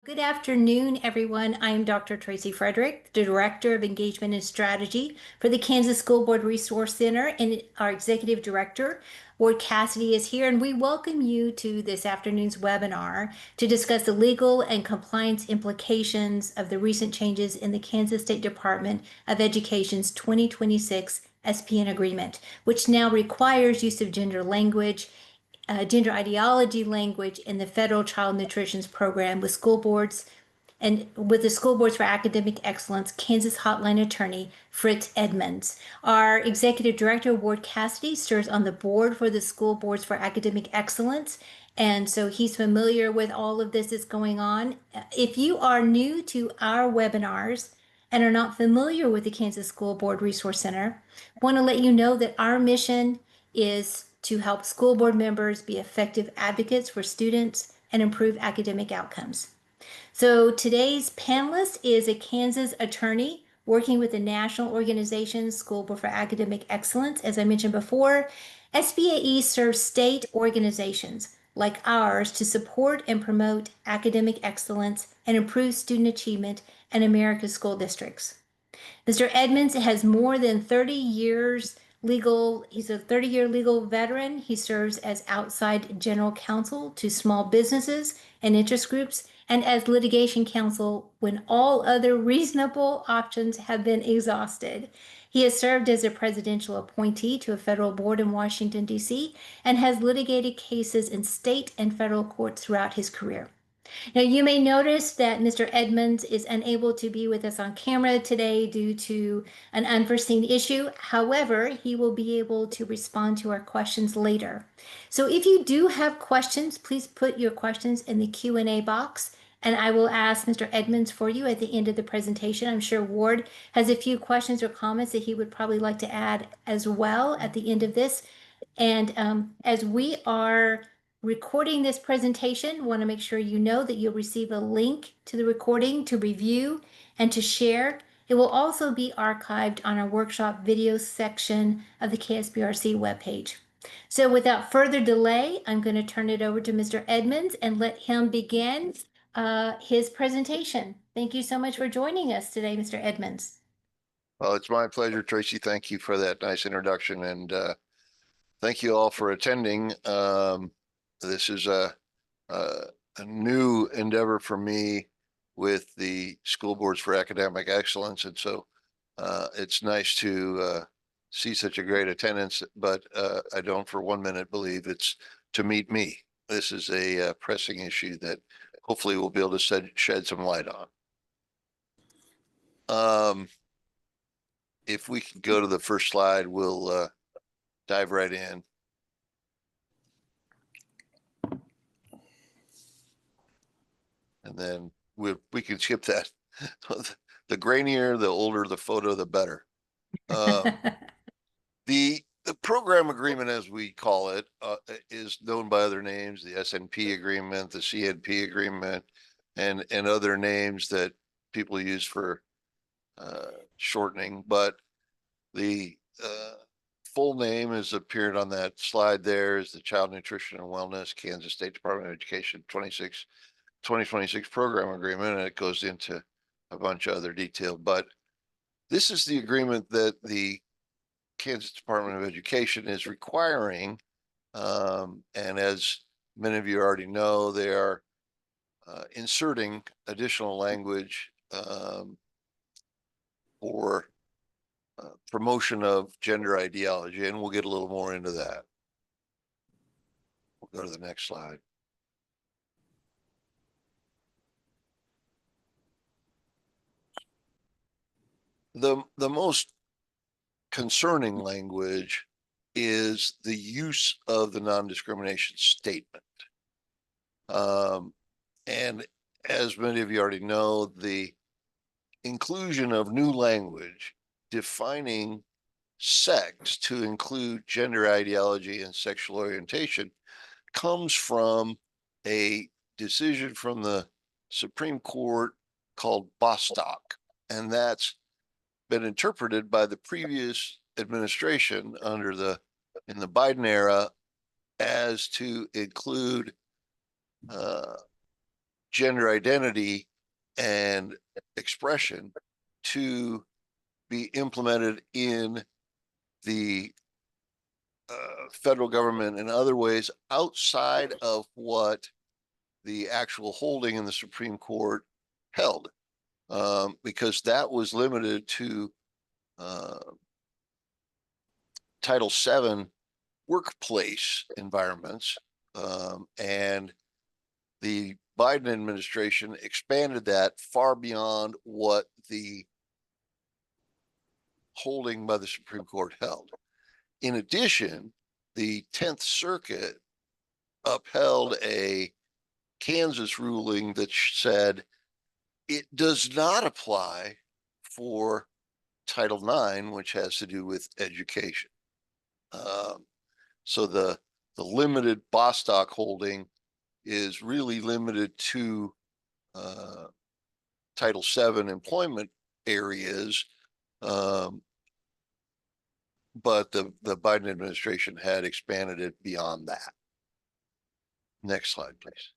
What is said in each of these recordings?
Good afternoon, everyone. I'm Dr. Tracy Frederick, the Director of Engagement and Strategy for the Kansas School Board Resource Center, and our Executive Director, Ward Cassidy, is here, and we welcome you to this afternoon's webinar to discuss the legal and compliance implications of the recent changes in the Kansas State Department of Education's 2026 SPN Agreement, which now requires use of gender language, gender ideology language in the federal child nutrition program with school boards and with the School Boards for Academic Excellence Kansas Hotline attorney Fritz Edmunds. Our executive director, Ward Cassidy, serves on the board for the School Boards for Academic Excellence, and so he's familiar with all of this that's going on. If you are new to our webinars and are not familiar with the Kansas School Board Resource Center, I want to let you know that our mission is to help school board members be effective advocates for students and improve academic outcomes. So today's panelist is a Kansas attorney working with the national organization School Board for Academic Excellence. As I mentioned before, SBAE serves state organizations like ours to support and promote academic excellence and improve student achievement in America's school districts. Mr. Edmunds has more than 30 years he's a 30-year legal veteran. He serves as outside general counsel to small businesses and interest groups and as litigation counsel when all other reasonable options have been exhausted. He has served as a presidential appointee to a federal board in Washington, D.C., and has litigated cases in state and federal courts throughout his career. Now, you may notice that Mr. Edmunds is unable to be with us on camera today due to an unforeseen issue. However, he will be able to respond to our questions later. So if you do have questions, please put your questions in the Q&A box, and I will ask Mr. Edmunds for you at the end of the presentation. I'm sure Ward has a few questions or comments that he would probably like to add as well at the end of this. And as we are recording this presentation, want to make sure you know that you'll receive a link to the recording to review and to share. It will also be archived on our workshop video section of the KSBRC webpage. So without further delay, I'm going to turn it over to Mr. Edmunds and let him begin his presentation. Thank you so much for joining us today, Mr. Edmunds. Well, it's my pleasure, Tracy. Thank you for that nice introduction, and thank you all for attending. This is a new endeavor for me with the School Boards for Academic Excellence, and so it's nice to see such a great attendance, but I don't for 1 minute believe it's to meet me. This is a pressing issue that hopefully we'll be able to shed some light on. If we can go to the first slide, we'll dive right in. And then we can skip that. The grainier, the older the photo, the better. The program agreement, as we call it, is known by other names: the SNP agreement, the CNP agreement, and other names that people use for shortening. But the full name is appeared on that slide there, is the Child Nutrition and Wellness Kansas State Department of Education 2026 program agreement, and it goes into a bunch of other detail. But this is the agreement that the Kansas Department of Education is requiring, and as many of you already know, they are inserting additional language for promotion of gender ideology, and we'll get a little more into that. We'll go to the next slide. The most concerning language is the use of the non-discrimination statement. And as many of you already know, the inclusion of new language defining sex to include gender ideology and sexual orientation comes from a decision from the Supreme Court called Bostock, and that's been interpreted by the previous administration in the Biden era as to include gender identity and expression to be implemented in the federal government in other ways outside of what the actual holding in the Supreme Court held, because that was limited to Title VII workplace environments, and the Biden administration expanded that far beyond what the holding by the Supreme Court held. In addition, the 10th Circuit upheld a Kansas ruling that said it does not apply for Title IX, which has to do with education. So the limited Bostock holding is really limited to Title VII employment areas, but the Biden administration had expanded it beyond that. Next slide, please.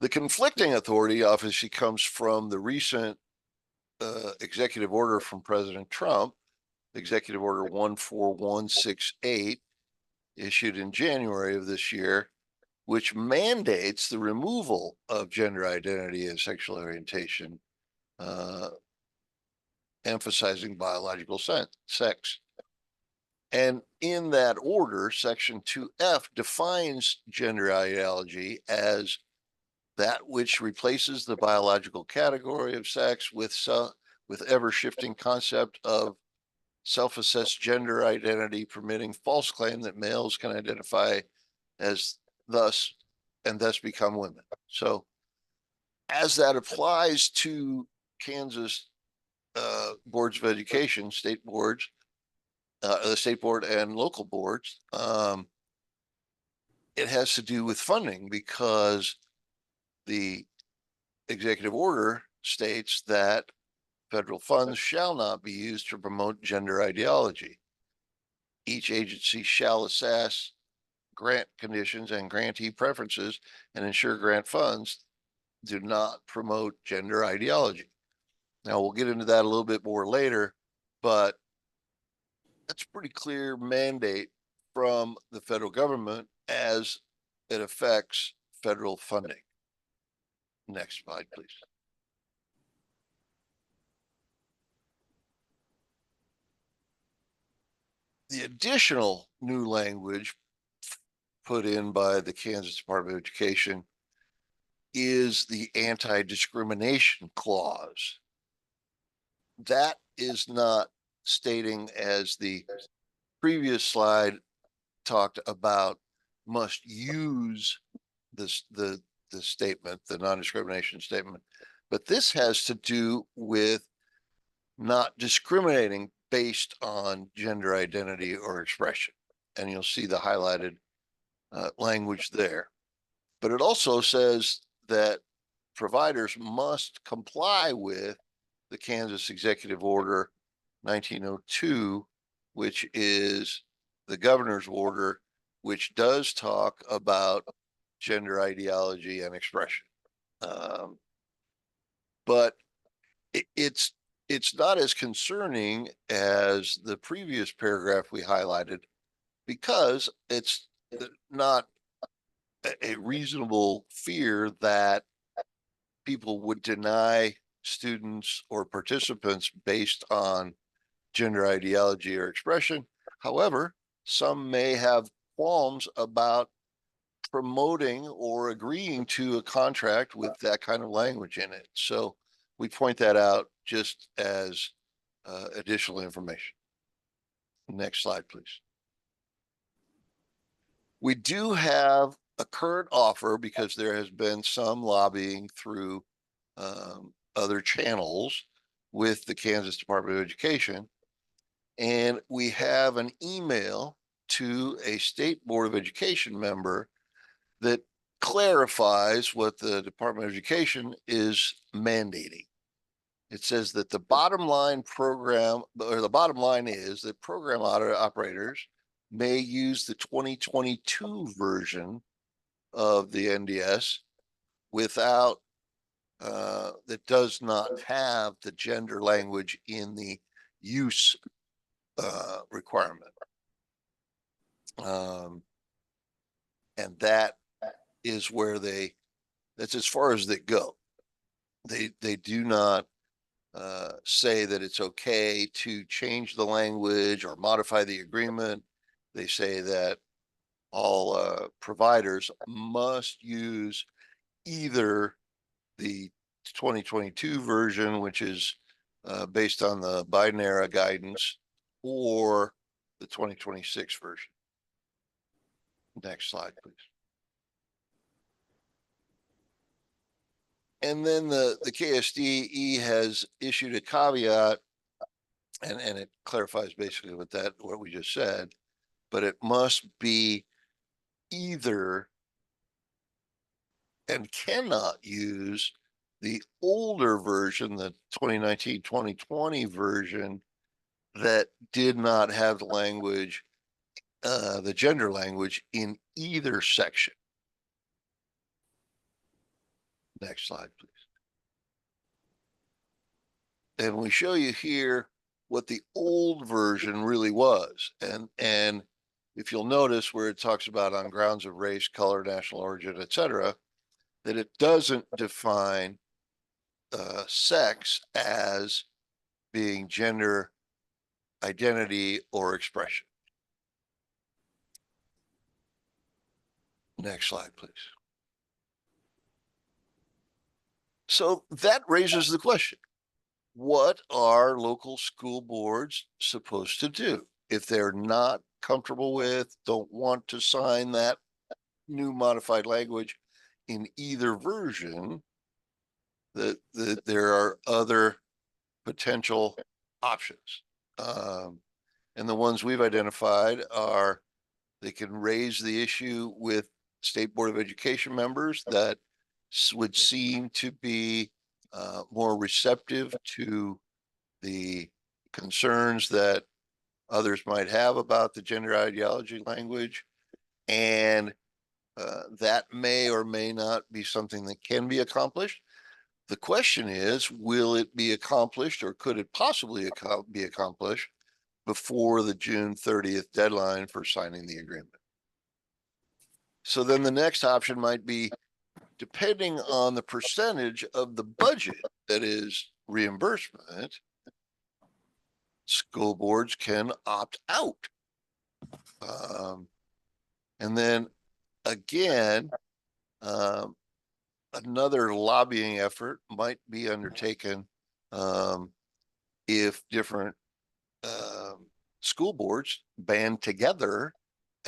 The conflicting authority obviously comes from the recent executive order from President Trump, Executive Order 14168, issued in January of this year, which mandates the removal of gender identity and sexual orientation, emphasizing biological sex. And in that order, Section 2F defines gender ideology as that which replaces the biological category of sex with ever-shifting concept of self-assessed gender identity, permitting false claim that males can identify as thus become women. So as that applies to Kansas boards of education, state boards, the state board and local boards, it has to do with funding, because the executive order states that federal funds shall not be used to promote gender ideology. Each agency shall assess grant conditions and grantee preferences and ensure grant funds do not promote gender ideology. Now, we'll get into that a little bit more later, but that's a pretty clear mandate from the federal government as it affects federal funding. Next slide, please. The additional new language put in by the Kansas Department of Education is the anti-discrimination clause. That is not stating, as the previous slide talked about, must use the statement, the non-discrimination statement, but this has to do with not discriminating based on gender identity or expression. And you'll see the highlighted language there. But it also says that providers must comply with the Kansas Executive Order 1902, which is the governor's order, which does talk about gender ideology and expression. But it's not as concerning as the previous paragraph we highlighted, because it's not a reasonable fear that people would deny students or participants based on gender ideology or expression. However, some may have qualms about promoting or agreeing to a contract with that kind of language in it. So we point that out just as additional information. Next slide, please. We do have a current offer, because there has been some lobbying through other channels with the Kansas Department of Education. And we have an email to a state board of education member that clarifies what the Department of Education is mandating. It says that the bottom line is that program operators may use the 2022 version of the NDS without, that does not have the gender language in the use requirement. And that is where that's as far as they go. They do not say that it's okay to change the language or modify the agreement. They say that all providers must use either the 2022 version, which is based on the Biden era guidance, or the 2026 version. Next slide, please. And then the KSDE has issued a caveat, and it clarifies basically what we just said, but it must be either and cannot use the older version, the 2019-2020 version, that did not have the language, the gender language in either section. Next slide, please. And we show you here what the old version really was. And if you'll notice where it talks about on grounds of race, color, national origin, etc., that it doesn't define sex as being gender identity or expression. Next slide, please. So that raises the question, what are local school boards supposed to do if they're not comfortable with, don't want to sign that new modified language in either version? That there are other potential options. And the ones we've identified are, they can raise the issue with State Board of Education members that would seem to be more receptive to the concerns that others might have about the gender ideology language. And that may or may not be something that can be accomplished. The question is, will it be accomplished, or could it possibly be accomplished before the June 30th deadline for signing the agreement? So then the next option might be, depending on the percentage of the budget that is reimbursement, school boards can opt out. And then again, another lobbying effort might be undertaken if different school boards band together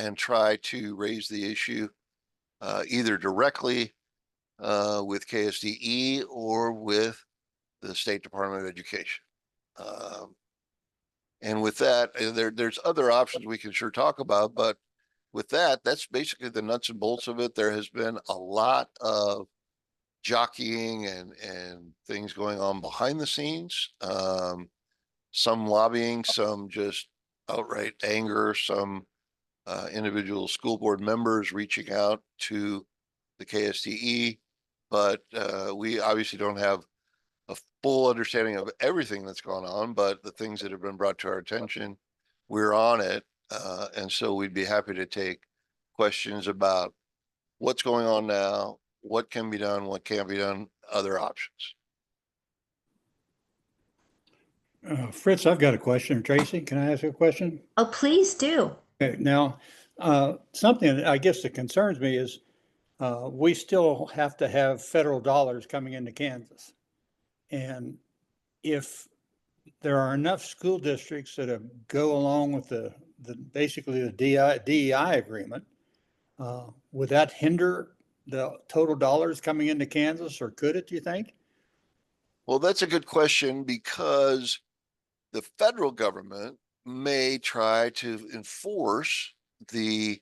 and try to raise the issue either directly with KSDE or with the State Department of Education. And with that, there's other options we can sure talk about, but with that, that's basically the nuts and bolts of it. There has been a lot of jockeying and things going on behind the scenes. Some lobbying, some just outright anger, some individual school board members reaching out to the KSDE, but we obviously don't have a full understanding of everything that's gone on, but the things that have been brought to our attention, we're on it. And so we'd be happy to take questions about what's going on now, what can be done, what can't be done, other options. Fritz, I've got a question. Tracy, can I ask you a question? Oh, please do. Okay, now, something that I guess that concerns me is we still have to have federal dollars coming into Kansas. And if there are enough school districts that go along with basically the DEI agreement, would that hinder the total dollars coming into Kansas, or could it, do you think? Well, that's a good question, because the federal government may try to enforce the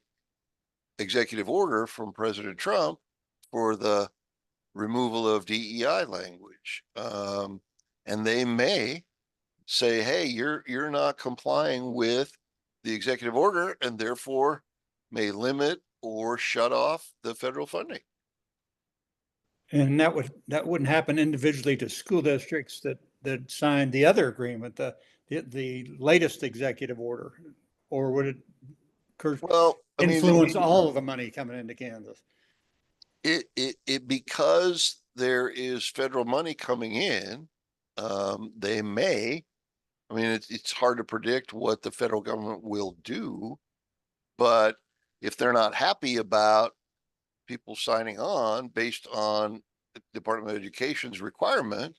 executive order from President Trump for the removal of DEI language. And they may say, hey, you're not complying with the executive order and therefore may limit or shut off the federal funding. And that wouldn't happen individually to school districts that signed the other agreement, the latest executive order, or would it Well, I mean, influence all of the money coming into Kansas? it because there is federal money coming in, they may. I mean, it's hard to predict what the federal government will do, but if they're not happy about people signing on based on the Department of Education's requirement,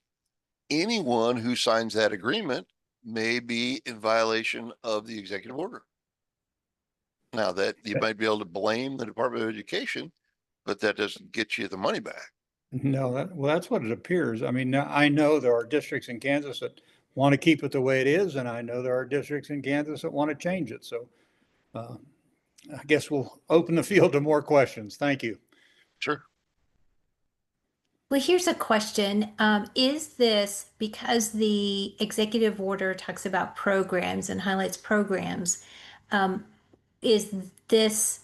anyone who signs that agreement may be in violation of the executive order. Now, that you might be able to blame the Department of Education, but that doesn't get you the money back. No, well, that's what it appears. I mean, I know there are districts in Kansas that want to keep it the way it is, and I know there are districts in Kansas that want to change it. So I guess we'll open the field to more questions. Thank you. Sure. Well, here's a question. Is this because the executive order talks about programs and highlights programs? Is this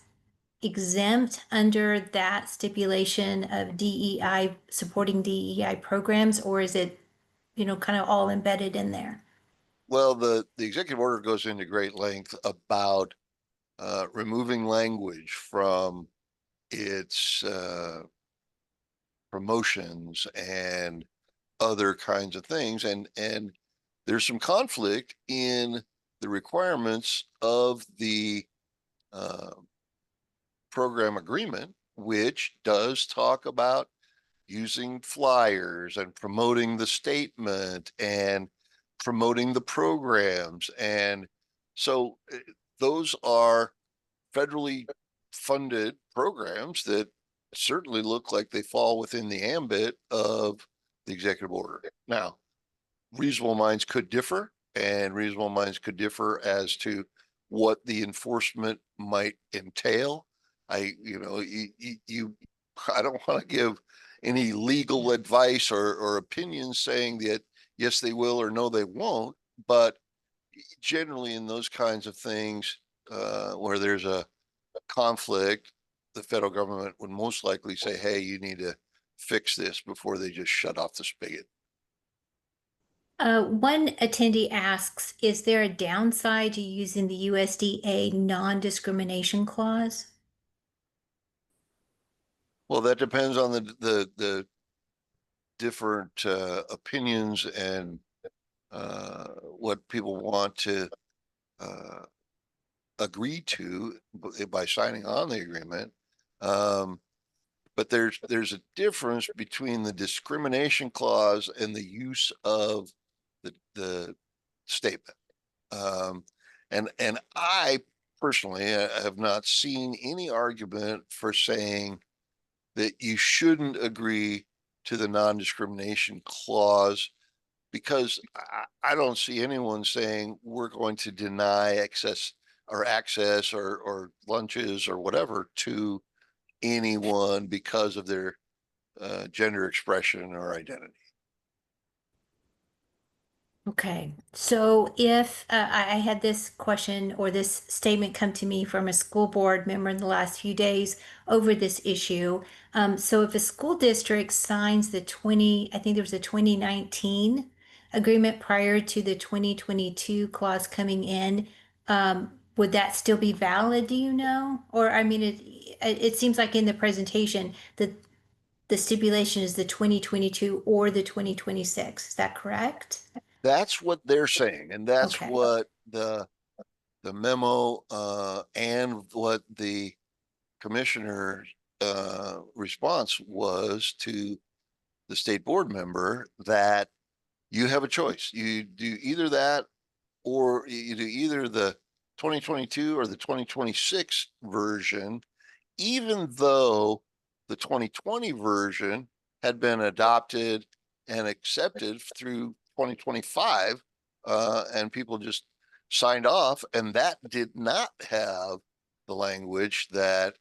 exempt under that stipulation of DEI, supporting DEI programs, or is it, kind of all embedded in there? Well, the executive order goes into great length about removing language from its promotions and other kinds of things. And there's some conflict in the requirements of the program agreement, which does talk about using flyers and promoting the statement and promoting the programs. And so those are federally funded programs that certainly look like they fall within the ambit of the executive order. Now, reasonable minds could differ, and reasonable minds could differ as to what the enforcement might entail. I don't want to give any legal advice or opinions saying that yes, they will or no, they won't. But generally in those kinds of things where there's a conflict, the federal government would most likely say, hey, you need to fix this before they just shut off the spigot. One attendee asks, is there a downside to using the USDA non-discrimination clause? Well, that depends on the different opinions and what people want to agree to by signing on the agreement. But there's a difference between the discrimination clause and the use of the statement. And I personally have not seen any argument for saying that you shouldn't agree to the non-discrimination clause, because I don't see anyone saying we're going to deny access or lunches or whatever to anyone because of their gender expression or identity. Okay, so if I had this question or this statement come to me from a school board member in the last few days over this issue. So if a school district signs the I think there was a 2019 agreement prior to the 2022 clause coming in, would that still be valid, do you know? Or, I mean, it seems like in the presentation that the stipulation is the 2022 or the 2026. Is that correct? That's what they're saying, and that's Okay. what the memo and what the commissioner response was to the state board member, that you have a choice. You do either that, or you do either the 2022 or the 2026 version, even though the 2020 version had been adopted and accepted through 2025, and people just signed off, and that did not have the language that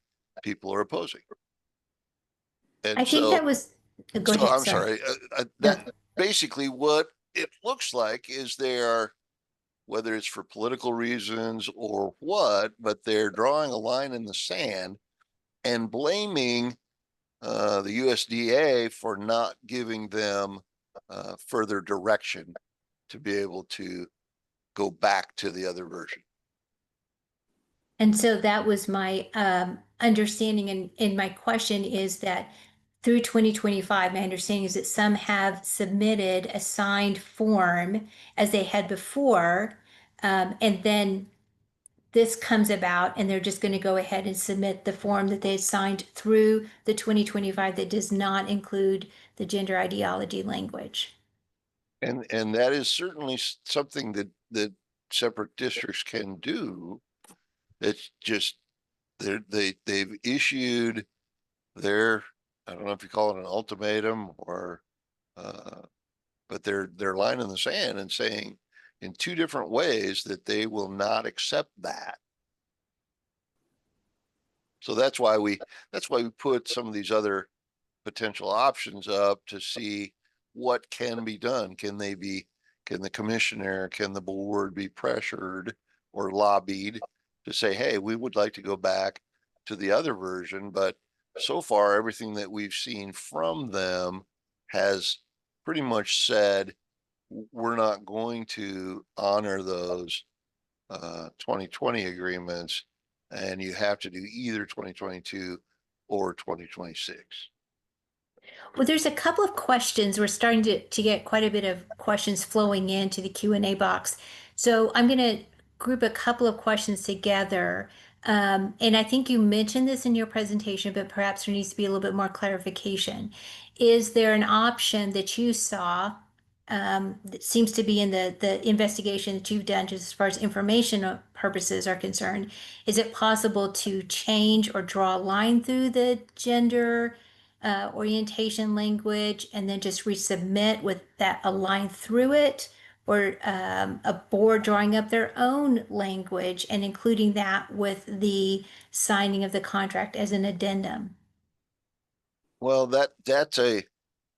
people are opposing. And I think that was, go ahead, I'm sorry. sorry. That basically what it looks like is they are whether it's for political reasons or what, but they're drawing a line in the sand and blaming the USDA for not giving them further direction to be able to go back to the other version. And so that was my understanding, and my question is that through 2025, my understanding is that some have submitted a signed form as they had before, and then this comes about and they're just going to go ahead and submit the form that they signed through the 2025 that does not include the gender ideology language. And that is certainly something that separate districts can do. It's just they've issued their, I don't know if you call it an ultimatum or but they're line in the sand and saying in two different ways that they will not accept that. So that's why we put some of these other potential options up to see what can be done. Can the commissioner, can the board be pressured or lobbied to say, hey, we would like to go back to the other version, but so far everything that we've seen from them has pretty much said we're not going to honor those 2020 agreements, and you have to do either 2022 or 2026. Well, there's a couple of questions. We're starting to get quite a bit of questions flowing into the Q&A box. So I'm going to group a couple of questions together. And I think you mentioned this in your presentation, but perhaps there needs to be a little bit more clarification. Is there an option that you saw that seems to be in the investigation that you've done just as far as information purposes are concerned? Is it possible to change or draw a line through the gender orientation language and then just resubmit with that a line through it, or a board drawing up their own language and including that with the signing of the contract as an addendum? Well, that's a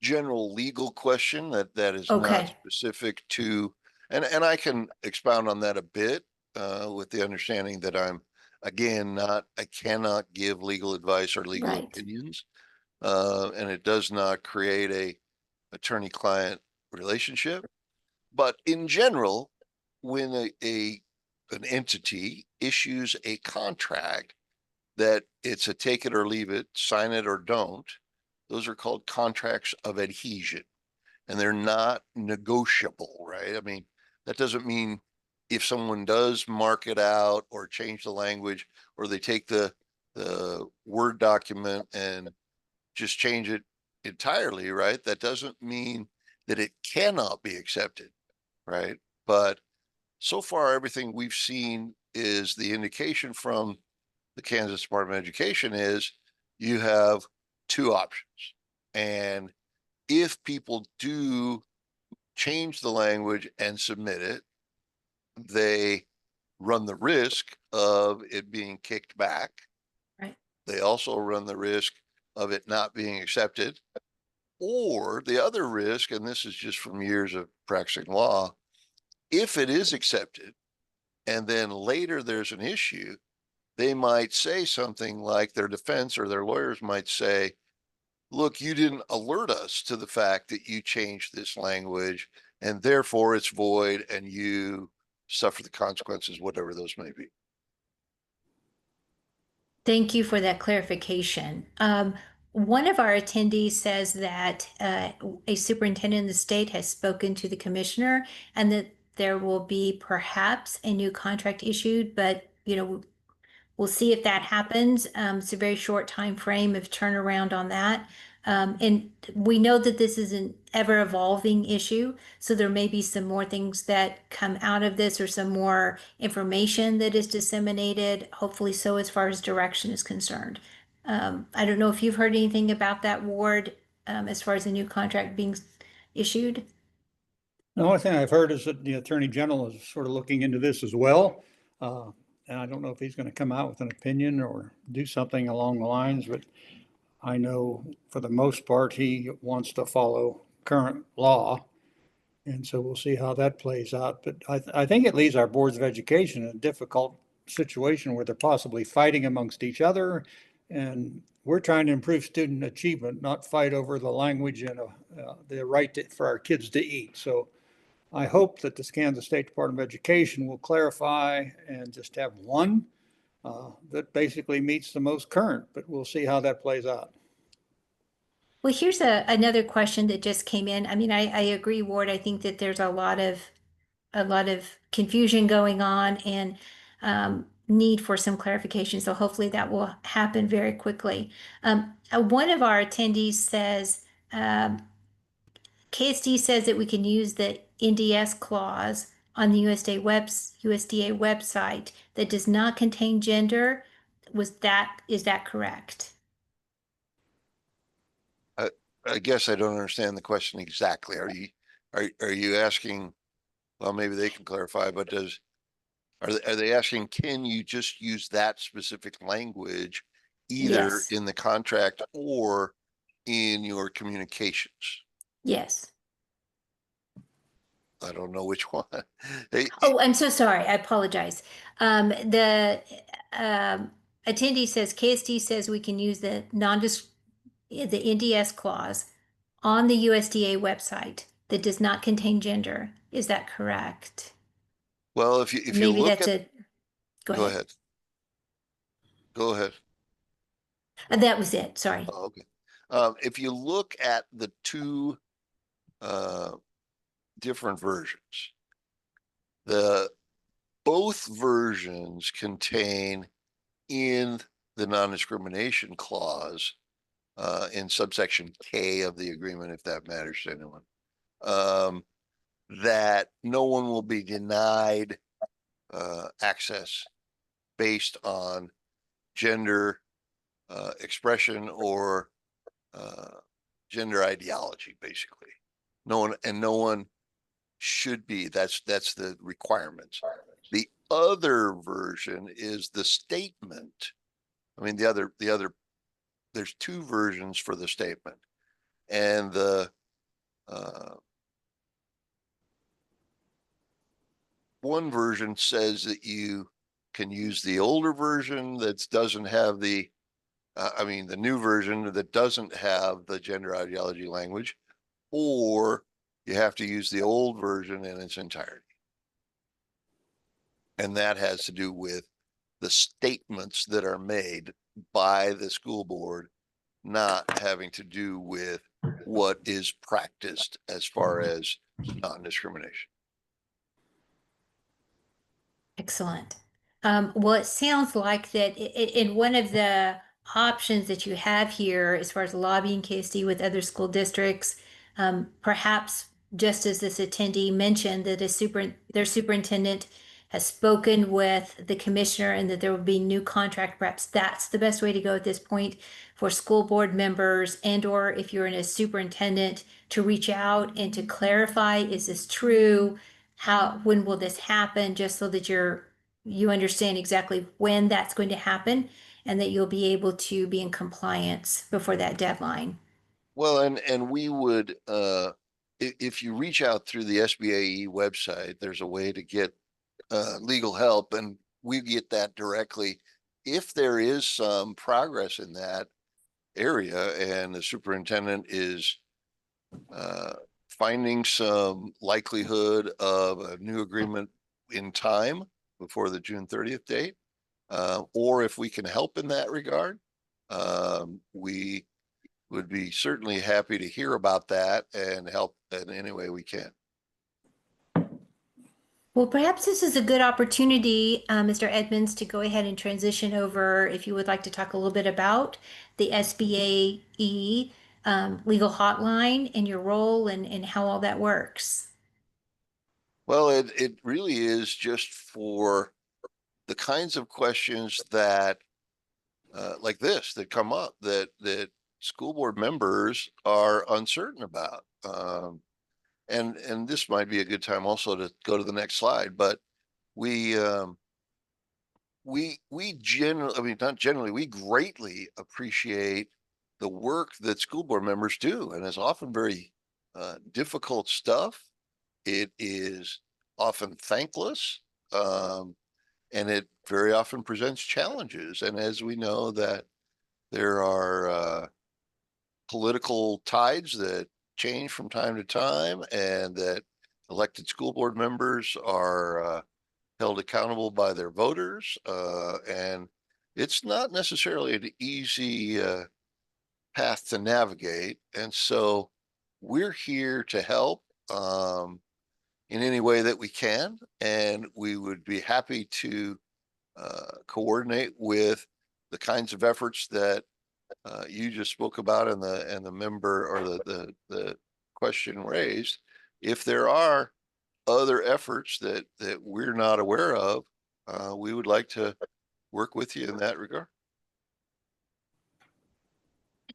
general legal question that is not Okay. specific to, and I can expound on that a bit with the understanding that I'm, again, I cannot give legal advice or legal Right. opinions. And it does not create a attorney-client relationship. But in general, when an entity issues a contract that it's a take it or leave it, sign it or don't, those are called contracts of adhesion, and they're not negotiable, right? I mean, that doesn't mean if someone does mark it out or change the language, or they take the Word document and just change it entirely, right? That doesn't mean that it cannot be accepted, right? But so far, everything we've seen is the indication from the Kansas Department of Education is you have two options. And if people do change the language and submit it, they run the risk of it being kicked back. Right. They also run the risk of it not being accepted, or the other risk, and this is just from years of practicing law, if it is accepted and then later there's an issue, they might say something like, their defense or their lawyers might say, look, you didn't alert us to the fact that you changed this language and therefore it's void and you suffer the consequences, whatever those may be. Thank you for that clarification. One of our attendees says that a superintendent in the state has spoken to the commissioner and that there will be perhaps a new contract issued, but we'll see if that happens. It's a very short time frame of turnaround on that. And we know that this is an ever evolving issue, so there may be some more things that come out of this or some more information that is disseminated, hopefully so as far as direction is concerned. I don't know if you've heard anything about that, Ward, as far as the new contract being issued. The only thing I've heard is that the Attorney General is sort of looking into this as well. And I don't know if he's going to come out with an opinion or do something along the lines, but I know for the most part, he wants to follow current law. And so we'll see how that plays out. But I think it leaves our boards of education in a difficult situation where they're possibly fighting amongst each other. And we're trying to improve student achievement, not fight over the language and the right for our kids to eat. So I hope that the Kansas State Department of Education will clarify and just have one that basically meets the most current, but we'll see how that plays out. Well, here's another question that just came in. I mean, I agree, Ward. I think that there's a lot of confusion going on and need for some clarification. So hopefully that will happen very quickly. One of our attendees says, KSD says that we can use the NDS clause on the USDA website that does not contain gender. Is that correct? I guess I don't understand the question exactly. Are you asking, well, maybe they can clarify, but are they asking, can you just use that specific language either Yes. in the contract or in your communications? Yes. I don't know which one. Oh, I'm so sorry. I apologize. The attendee says KSD says we can use the NDS clause on the USDA website that does not contain gender. Is that correct? Well, if you Maybe look that's at, go go ahead. ahead. Go ahead. That was it. Sorry. Oh, okay. If you look at the two different versions, both versions contain in the non-discrimination clause in subsection K of the agreement, if that matters to anyone, that no one will be denied access based on gender expression or gender ideology, basically. No one should be. That's the requirements. The other version is the statement. I mean, there's two versions for the statement, and the one version says that you can use the older version that doesn't have the the new version that doesn't have the gender ideology language, or you have to use the old version in its entirety. And that has to do with the statements that are made by the school board, not having to do with what is practiced as far as non-discrimination. Excellent. Well, it sounds like that in one of the options that you have here, as far as lobbying KSD with other school districts, perhaps just as this attendee mentioned that their superintendent has spoken with the commissioner and that there will be new contract reps. That's the best way to go at this point for school board members or if you're in a superintendent to reach out and to clarify, is this true? When will this happen? Just so that you understand exactly when that's going to happen and that you'll be able to be in compliance before that deadline. Well, and we would, if you reach out through the SBAE website, there's a way to get legal help, and we get that directly. If there is some progress in that area and the superintendent is finding some likelihood of a new agreement in time before the June 30th date, or if we can help in that regard, we would be certainly happy to hear about that and help in any way we can. Well, perhaps this is a good opportunity, Mr. Edmunds, to go ahead and transition over if you would like to talk a little bit about the SBAE Legal Hotline and your role and how all that works. Well, it really is just for the kinds of questions that like this that come up that school board members are uncertain about. And this might be a good time also to go to the next slide, but we generally, I mean, not generally, we greatly appreciate the work that school board members do, and it's often very difficult stuff. It is often thankless, and it very often presents challenges. And as we know that there are political tides that change from time to time, and that elected school board members are held accountable by their voters, and it's not necessarily an easy path to navigate. And so we're here to help in any way that we can, and we would be happy to coordinate with the kinds of efforts that you just spoke about, and the member or the question raised. If there are other efforts that we're not aware of, we would like to work with you in that regard.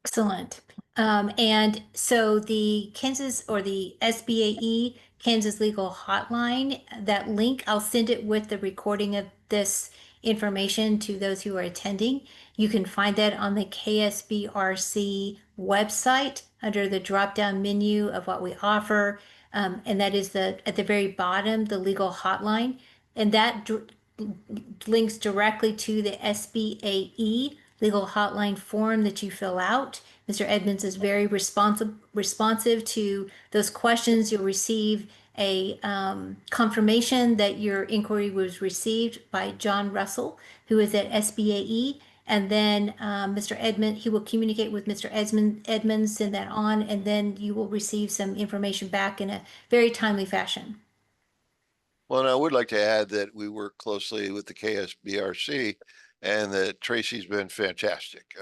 Excellent. And so the Kansas or the SBAE Kansas Legal Hotline, that link, I'll send it with the recording of this information to those who are attending. You can find that on the KSBRC website under the drop-down menu of what we offer. And that is at the very bottom, the legal hotline. And that links directly to the SBAE Legal Hotline form that you fill out. Mr. Edmunds is very responsive to those questions. You'll receive a confirmation that your inquiry was received by John Russell, who is at SBAE. And then Mr. Edmunds, he will communicate with Mr. Edmunds, send that on, and then you will receive some information back in a very timely fashion. Well, and I would like to add that we work closely with the KSBRC, and that Tracy's been fantastic.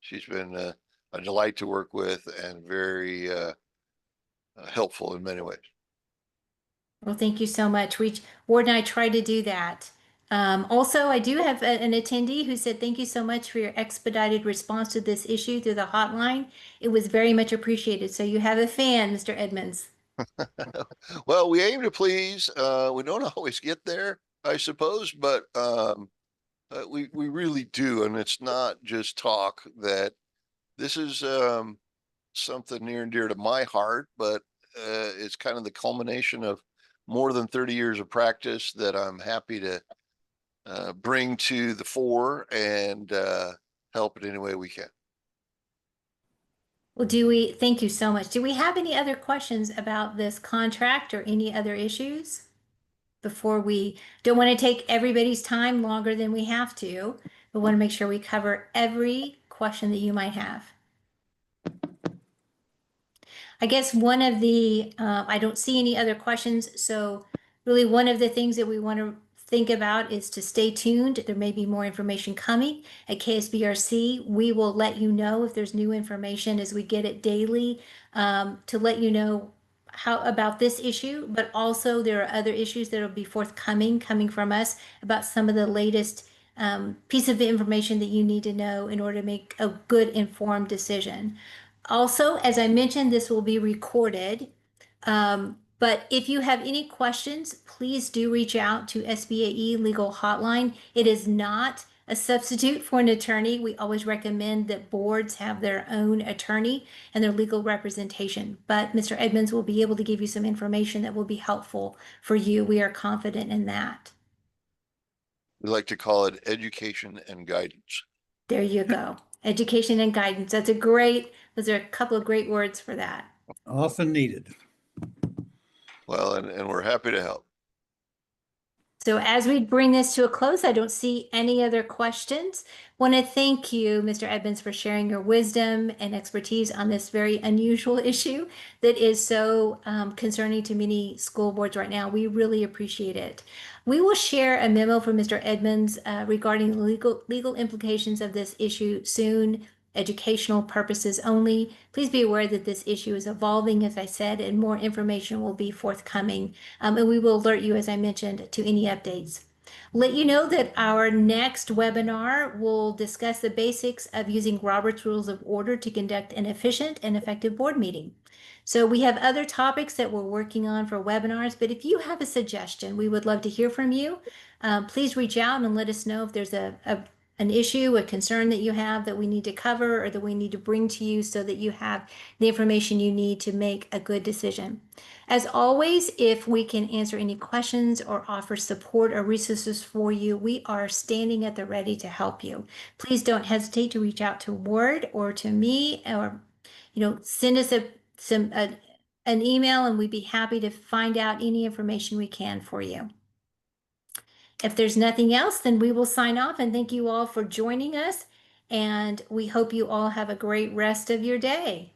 She's been a delight to work with, and very helpful in many ways. Well, thank you so much. Ward and I try to do that. Also, I do have an attendee who said, thank you so much for your expedited response to this issue through the hotline. It was very much appreciated. So you have a fan, Mr. Edmunds. Well, we aim to please. We don't always get there, I suppose, but we really do. And it's not just talk. That this is something near and dear to my heart, but it's kind of the culmination of more than 30 years of practice that I'm happy to bring to the fore and help in any way we can. Well, thank you so much. Do we have any other questions about this contract or any other issues? Before we don't want to take everybody's time longer than we have to, but want to make sure we cover every question that you might have. I guess one of the, I don't see any other questions. So really one of the things that we want to think about is to stay tuned. There may be more information coming at KSBRC. We will let you know if there's new information as we get it daily, to let you know about this issue, but also there are other issues that will be coming from us about some of the latest piece of information that you need to know in order to make a good informed decision. Also, as I mentioned, this will be recorded. But if you have any questions, please do reach out to SBAE Legal Hotline. It is not a substitute for an attorney. We always recommend that boards have their own attorney and their legal representation. But Mr. Edmunds will be able to give you some information that will be helpful for you. We are confident in that. We like to call it education and guidance. There you go. Education and guidance. Those are a couple of great words for that. Often needed. Well, and we're happy to help. So as we bring this to a close, I don't see any other questions. Want to thank you, Mr. Edmunds, for sharing your wisdom and expertise on this very unusual issue that is so concerning to many school boards right now. We really appreciate it. We will share a memo from Mr. Edmunds regarding legal implications of this issue soon. Educational purposes only. Please be aware that this issue is evolving, as I said, and more information will be forthcoming. And we will alert you, as I mentioned, to any updates. Let you know that our next webinar will discuss the basics of using Robert's Rules of Order to conduct an efficient and effective board meeting. So we have other topics that we're working on for webinars, but if you have a suggestion, we would love to hear from you. Please reach out and let us know if there's a an issue, a concern that you have that we need to cover or that we need to bring to you so that you have the information you need to make a good decision. As always, if we can answer any questions or offer support or resources for you, we are standing at the ready to help you. Please don't hesitate to reach out to Ward or to me, or send us an email, and we'd be happy to find out any information we can for you. If there's nothing else, then we will sign off, and thank you all for joining us, and we hope you all have a great rest of your day.